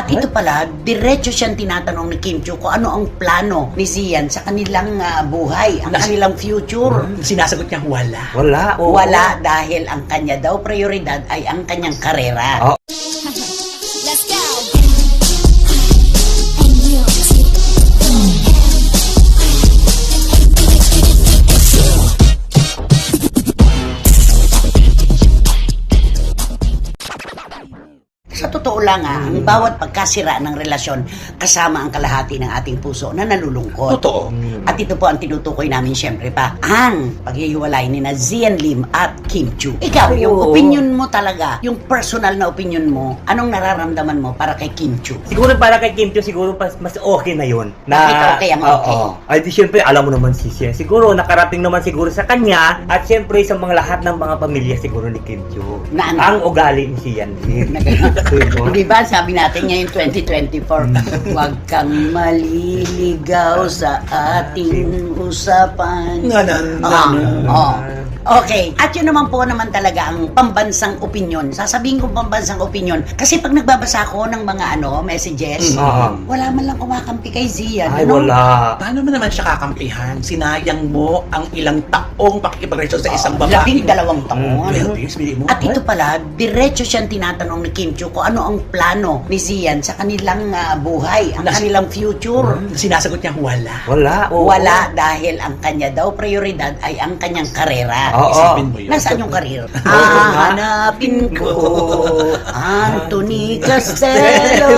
At ito pala, diretso siyang tinatanong ni Kim Chiu kung ano ang plano ni Zian sa kanilang buhay, ang kanilang future. Sinasagot niya, wala. Wala. Oo. Wala dahil ang kanya daw prioridad ay ang kanyang karera. Oh. Let's go. Sa totoo lang ang bawat pagkasira ng relasyon kasama ang kalahati ng ating puso na nalulungkot. Totoo. At ito po ang tinutukoy namin syempre pa, ang paghihiwalay ni na Zian Lim at Kim Chiu. Ikaw, yung Oo. opinion mo talaga, yung personal na opinion mo, anong nararamdaman mo para kay Kim Chiu? Siguro para kay Kim Chiu, siguro mas okay na yun. Bakit okay ang okay? Oo. Ay di syempre, alam mo naman si Siya. Siguro nakarating naman siguro sa kanya at syempre sa mga lahat ng mga pamilya siguro ni Kim Chiu. Na ano? Ang ugali ni Sian din. Di ba, sabi natin ngayon 2024, huwag kang maliligaw sa ating usapan. Okay. At yun naman po naman talaga ang pambansang opinion. Sasabihin kong pambansang opinion. Kasi pag nagbabasa ako ng mga messages, wala man lang kumakampi kay Zian. Ay, wala. Paano mo naman siya kakampihan? Sinayang mo ang ilang taong pakikipagrelasyon sa isang babae. 12 taon. 12 years, bili mo. At ito pala, diretso siyang tinatanong ni Kim Chiu kung ano ang plano ni Zian sa kanilang buhay, ang kanilang future. Sinasagot niya, wala. Wala. Oo. Wala dahil ang kanya daw prioridad ay ang kanyang karera. Oo. Isipin mo yun. Nasaan yung karir? Hanapin ko Anthony Castelo.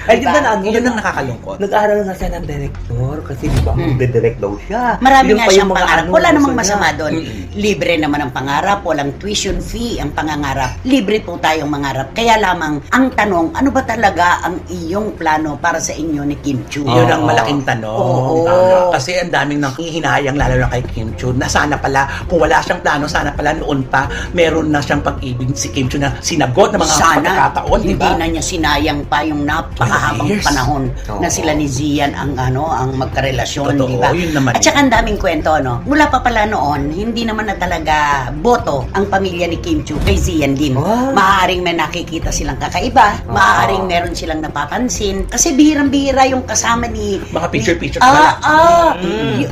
Ay, di ba na ano? Yun ang nakakalungkot. Nag-aaral nga siya ng director kasi di ba magde-direct daw siya. Marami Yun nga pa yung siyang mga pangarap. ano, Wala namang gusto niya. masama doon. Libre naman ang pangarap, walang tuition fee ang pangangarap. Libre po tayong mangarap. Kaya lamang, ang tanong, ano ba talaga ang iyong plano para sa inyo ni Kim Chiu? Yun ang malaking tanong. Oo. Tama. Kasi ang daming nang hihinayang lalo na kay Kim Chiu na sana pala, kung wala siyang plano, sana pala noon pa, meron na siyang pag-ibig si Kim Chiu na sinagot ng mga pagkakataon, di hindi ba? na niya sinayang pa yung napakahabang Years. panahon na Oo. sila ni Zian ang ang magkarelasyon, Totoo, di ba? yun naman At saka ang daming kwento, mula pa pala noon, hindi naman na talaga boto ang pamilya ni Kim Chiu kay Zian Lim. Wow. Maaaring may nakikita silang kakaiba, maaaring meron silang napapansin, kasi bihirang-bihira yung kasama ni Mga picture-picture Ah, pala.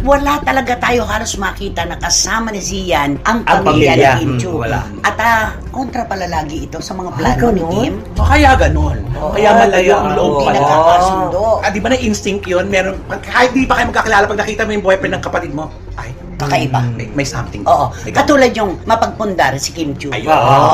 wala talaga tayo halos makita na kasama ni Zian ang Ang pamilya ni pamilya. Kim Chiu. Wala. At kontra pala lagi ito sa mga Ay, plano ni ganun? Kim. Kaya ganon. Kaya malayo ang loob Hindi pa. nagkakasundo. Di ba na instinct yun? Meron, kahit di pa kayo magkakilala, pag nakita mo yung boyfriend ng kapatid mo, ay, Kakaiba. may something. Oo. May Katulad yung mapagpundar si Kim Chiu. Ayun.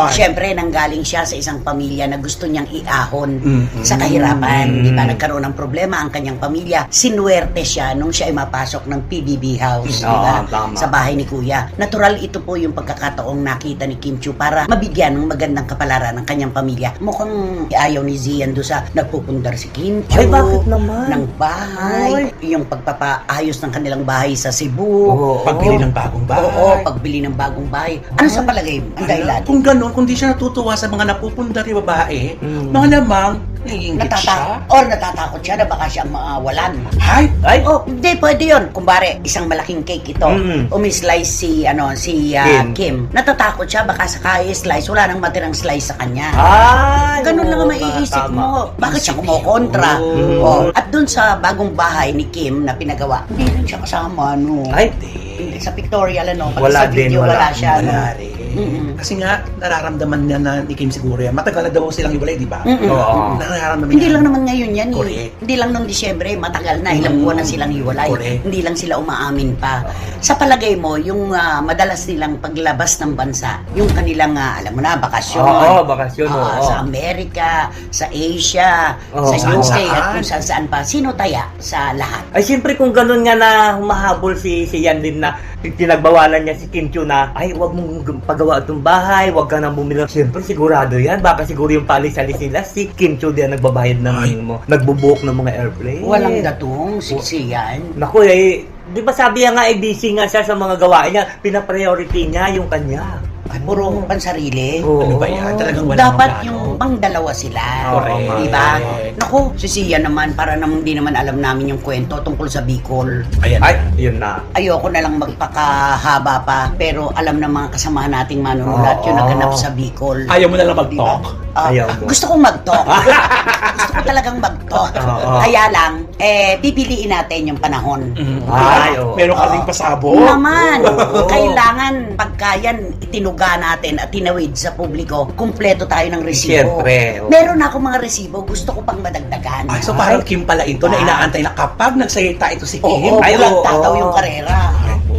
Siyempre, nanggaling siya sa isang pamilya na gusto niyang iahon Mm. sa kahirapan. Di ba? Nagkaroon ng problema ang kanyang pamilya. Sinuwerte siya nung siya ay mapasok ng PBB house. Di ba? Oo, tama. Sa bahay ni Kuya. Natural ito po yung pagkakataong nakita ni Kim Chiu para mabigyan ng magandang kapalaran ng kanyang pamilya. Mukhang ayaw ni Zian doon sa nagpupundar si Kim Chiu. Ay, bakit naman? Ng bahay. Yung pagpapaayos ng kanilang bahay sa Cebu. Pagbili ng bagong bahay. Oo, pagbili ng bagong bahay. Ano sa palagay mo? Ang dahilan? Kung gano'n, kung di siya natutuwa sa mga napupundar yung babae, mga namang naiingit siya. Natatakot siya na baka siya mawalan. Ay, Ay, Oh, hindi, pwede yun. Kumbari, isang malaking cake ito. Umi-slice si Kim. Natatakot siya, baka sa slice, wala nang matirang slice sa kanya. ay, Ganun lang ang oo, maiisip tama. mo. Bakit siya kumokontra? Oh. At dun sa bagong bahay ni Kim na pinagawa, hindi rin siya kasama, no? Ay, Hindi, sa pictorial, pati sa Wala din, video, wala wala. siya, no? wala rin. Kasi nga, nararamdaman niya na ni Kim siguro yan. Matagal na daw silang iwalay, di ba? Oo. Nararamdaman Hindi niya. lang naman ngayon yan eh. Correct. Hindi lang nung Disyembre, matagal na, ilang buwan na silang hiwalay. Correct. Hindi lang sila umaamin pa. Sa palagay mo, yung madalas nilang paglabas ng bansa, yung kanilang, alam mo na, bakasyon. Oo, bakasyon, oo. Sa Amerika, sa Asia, Oo. sa UK, Saan-saan. at kung saan-saan pa. Sino taya sa lahat? Ay, siyempre kung ganun nga na humahabol si Yan din na pinagbawalan niya si Kim Chiu na, ay, wag mong pagawa itong bahay, wag ka nang bumili. Siyempre, sigurado yan. Baka siguro yung palis-alis nila, si Kim Chiu din ang nagbabayad ng, nagbubook ng mga airplane. Walang datong, siksiyan. Naku, di ba sabi niya nga, busy nga siya sa mga gawain niya, pinapriority niya yung kanya. Puro pansarili. Oo. Ano ba yan? Talagang wala Dapat namang yung plano. pang dalawa sila. Correct. Diba? Correct. Naku, si Sia naman, para namang di naman alam namin yung kwento tungkol sa Bicol. Ayan. Ay, yun na. Ayoko na lang magpakahaba pa, pero alam ng mga kasamahan nating manunulat yung Oo. naganap sa Bicol. Ayaw mo na lang mag-talk. Ayaw mo. Gusto kong mag-talk. Gusto ko talagang mag-talk. Oo. Kaya lang, pipiliin natin yung panahon. Ay, oo. Meron ka rin Oo pasabo. naman. Oo. Kailangan pagkayan itinuga natin at tinawid sa publiko, kumpleto tayo ng resibo. Siyempre, oo. Meron ako mga resibo, gusto ko pang madagdagan. Ay, so parang Kim pala ito na inaantay na kapag nagsalita ito si Kim. Oo, Ay, walang oo. tataw yung karera.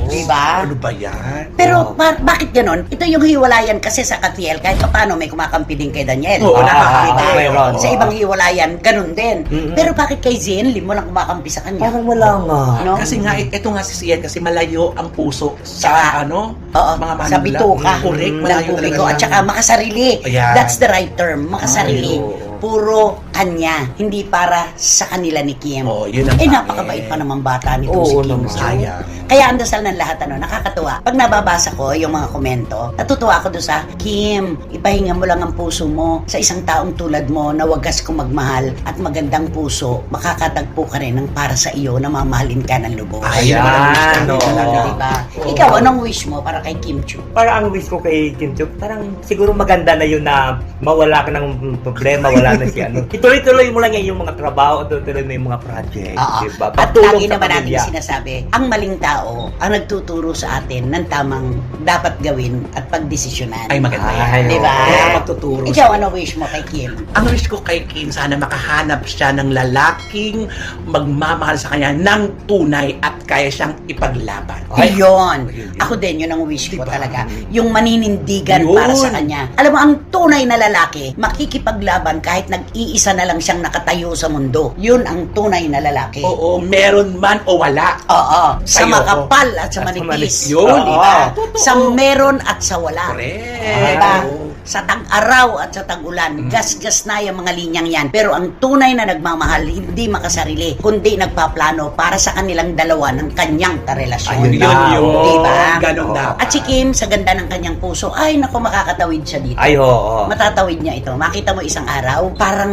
Diba? Ano ba yan? Pero bakit ganon? Ito yung hiwalayan kasi sa Katiel, kahit paano may kumakampi din kay Daniel. Oo, Diba? meron. Sa ibang hiwalayan, ganon din. Mm-mm. Pero bakit kay Zenly mo lang kumakampi sa kanya? Parang wala nga. No? Kasi nga, ito nga si Sian, kasi malayo ang puso sa Saka, ano, Oo, mga sa manula. bituka Correct, ng malayo publiko. talaga At siya. saka makasarili. Ayan. That's the right term, makasarili. Ay, oo. Puro kanya, hindi para sa kanila ni Kim. Oo, yun ang Napakabait pa naman bata nito si Oo Kim. naman. Sayang. Kaya ang dasal ng lahat, nakakatuwa. Pag nababasa ko yung mga komento, natutuwa ako doon sa, Kim, ipahinga mo lang ang puso mo sa isang taong tulad mo na wagas kong magmahal at magandang puso, makakatagpo ka rin ng para sa iyo na mamahalin ka ng lubos. Ay, Ayan, naman ang wish oo. talaga. Diba? Oo. Ikaw, anong wish mo para kay Kim Chu? Parang ang wish ko kay Kim Chiu, parang siguro maganda na yun na mawala ka ng problema, wala na si ano. Ituloy-tuloy mo lang yan yung mga trabaho, ituloy mo yung mga project. Oo. Diba? At Patulong lagi sa naman natin pamilya. sinasabi, ang maling tao ang nagtuturo sa atin ng tamang dapat gawin at pagdesisyonan. Ay, maganda Ay, yan. Diba? Kaya magtuturo Ikaw, siya. ano wish mo kay Kim? Ang wish ko kay Kim, sana makahanap siya ng lalaking magmamahal sa kanya ng tunay at kaya siyang ipaglaban. Ay. Yun. Yun. Ako din, yun ang wish ko Diba? talaga. Yung maninindigan Yun. para sa kanya. Alam mo, ang tunay na lalaki, makikipaglaban kahit nag-iisa na lang siyang nakatayo sa mundo. Yun ang tunay na lalaki. Oo, meron man o wala. Oo. Sa Sa'yo, makapal at sa At sa manipis. manipis. Yun, Diba? totoo. Sa meron at sa wala. Correct. Diba? Oo. Sa tag-araw at sa tag-ulan, gas-gas na yung mga linyang yan. Pero ang tunay na nagmamahal, hindi makasarili, kundi nagpaplano para sa kanilang dalawa ng kanyang karelasyon. Ayun Yun na, yun. oo. Diba? Ganon Oo. dapat. At si Kim, sa ganda ng kanyang puso, ay naku, makakatawid siya dito. Ay, oo. Matatawid niya ito. Makita mo isang araw, parang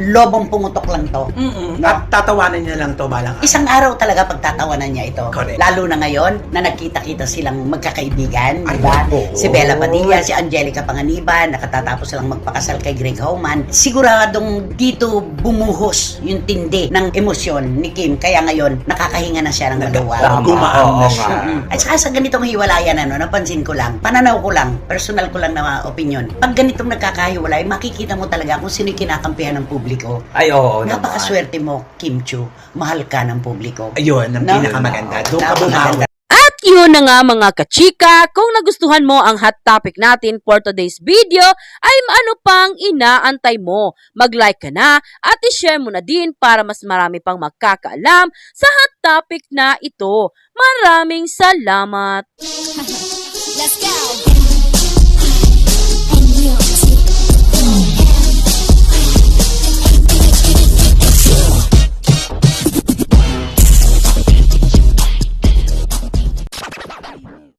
lobong pumutok lang to. Mm-mm. At tatawanan niya lang to balang araw. Isang araw talaga pagtatawanan niya ito. Correct. Lalo na ngayon na nagkita-kita silang magkakaibigan, Ay, di ba? oo. Si Bella Padilla, si Angelica Panganiban, nakatatapos silang magpakasal kay Greg Hauman. Siguradong dito bumuhos yung tindi ng emosyon ni Kim. Kaya ngayon, nakakahinga na siya ng maluwag. Tama. Gumaan Oo na nga. siya. At saka sa ganitong hiwalayan, napansin ko lang, pananaw ko lang, personal ko lang na opinion. Pag ganitong nagkakahiwalay, makikita mo talaga kung sino yung kinakampihan ng publiko. Ay, oo naman. Napakaswerte mo, Kim Chu. Mahal ka ng publiko. Ayun, ang No? pinakamaganda. Doon ka Napakaganda. bumawi. At yun na nga mga kachika, kung nagustuhan mo ang hot topic natin for today's video, ay ano pang inaantay mo? Mag-like ka na at i-share mo na din para mas marami pang magkakaalam sa hot topic na ito. Maraming salamat! Let's go.